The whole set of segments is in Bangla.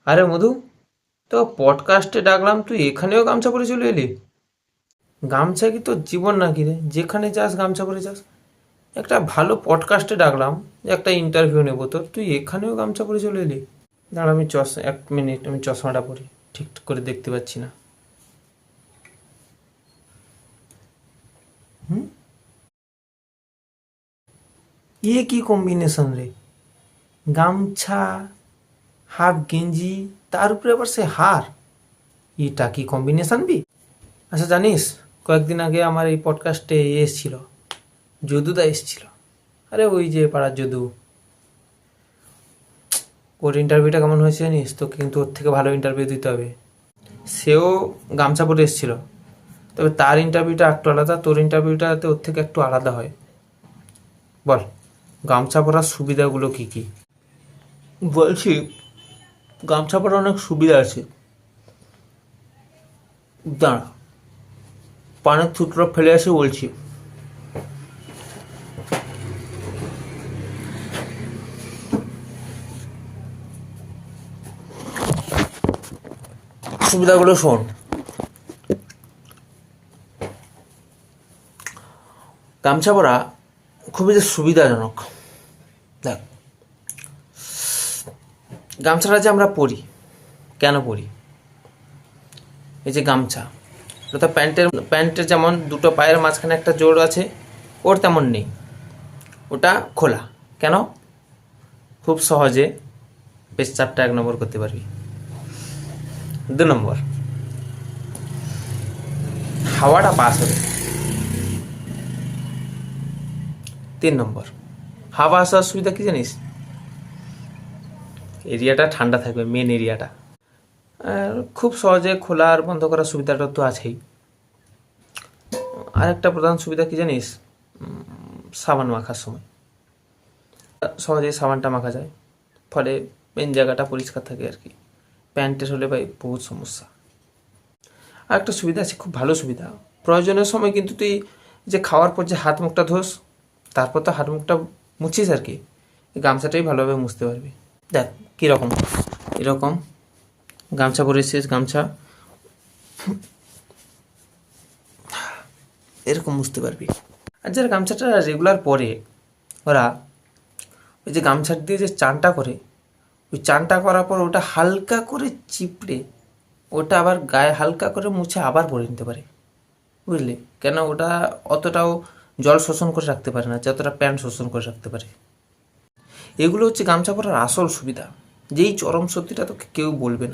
আরে মধু, তো পডকাস্টে ডাকলাম, তুই এখানেও গামছা পরে চলে এলি? গামছা কি তোর জীবন নাকি রে, যেখানে যাস গামছা পরে যাস? একটা ভালো পডকাস্টে ডাকলাম, যে একটা ইন্টারভিউ নেবো তোর, তুই এখানেও গামছা পরে চলে এলি? দাঁড়া, আমি 1 মিনিট, আমি চশমাটা পরি, ঠিক করে দেখতে পাচ্ছি না। হুম, কি কম্বিনেশন রে! গামছা, হাফ গেঞ্জি, তার উপরে আবার সে হার! এটা কি কম্বিনেশন বি! আচ্ছা জানিস, কয়েকদিন আগে আমার এই পডকাস্টে এসেছিল, যদুদা এসেছিল। আরে ওই যে পাড়ার যদু, ওর ইন্টারভিউটা কেমন হয়েছে জানিস? তোকে কিন্তু ওর থেকে ভালো ইন্টারভিউ দিতে হবে। সেও গামছা পরে এসেছিল, তবে তার ইন্টারভিউটা একটু আলাদা, তোর ইন্টারভিউটাতে ওর থেকে একটু আলাদা হয়। বল, গামছা পরার সুবিধাগুলো কি কি? বলছি, গামছা পরার অনেক সুবিধা আছে। দাঁড়া, পানের থুতরা ফেলে আসে বলছি। সুবিধাগুলো শোন। গামছা পরা খুবই যে সুবিধাজনক। দেখ, গামছাটা যে আমরা পরি, কেন পরি? এই যে গামছা, ওটা প্যান্টের যেমন দুটো পায়ের মাঝখানে একটা জোড় আছে, ওর তেমন নেই। ওটা খোলা। কেন? খুব সহজে পেচ্ছাপটা 1 নম্বর করতে পারবি। 2 নম্বর, হাওয়াটা পাস হবে। 3 নম্বর, হাওয়া আসার সুবিধা কি জানিস? এরিয়াটা ঠান্ডা থাকবে, মেন এরিয়াটা। আর খুব সহজে খোলা আর বন্ধ করার সুবিধাটা তো আছেই। আরেকটা প্রধান সুবিধা কি জানিস? সাবান মাখার সময় সহজেই সাবানটা মাখা যায়, ফলে মেন জায়গাটা পরিষ্কার থাকে আর কি। প্যান্টের হলে ভাই বহুত সমস্যা। আর একটা সুবিধা আছে, খুব ভালো সুবিধা। প্রয়োজনের সময় কিন্তু তুই যে খাওয়ার পর যে হাত মুখটা ধোস, তারপর তো হাত মুখটা মুছিস আর কি, এই গামছাটাই ভালোভাবে মুছতে পারবি। দেখ কীরকম, এরকম গামছা পরেছিস, গামছা এরকম মুছতে পারবি। আর যারা গামছাটা রেগুলার পরে, ওরা ওই যে গামছা দিয়ে যে চানটা করে, ওই চানটা করার পর ওটা হালকা করে চিপড়ে, ওটা আবার গায়ে হালকা করে মুছে আবার পরে নিতে পারে। বুঝলি? কেন? ওটা অতটাও জল শোষণ করে রাখতে পারে না যতটা প্যান্ট শোষণ করে রাখতে পারে। এগুলো হচ্ছে গামছা পরার আসল সুবিধা, যেই চরম সত্যিটা তোকে কেউ বলবে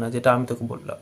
না, যেটা আমি তোকে বললাম।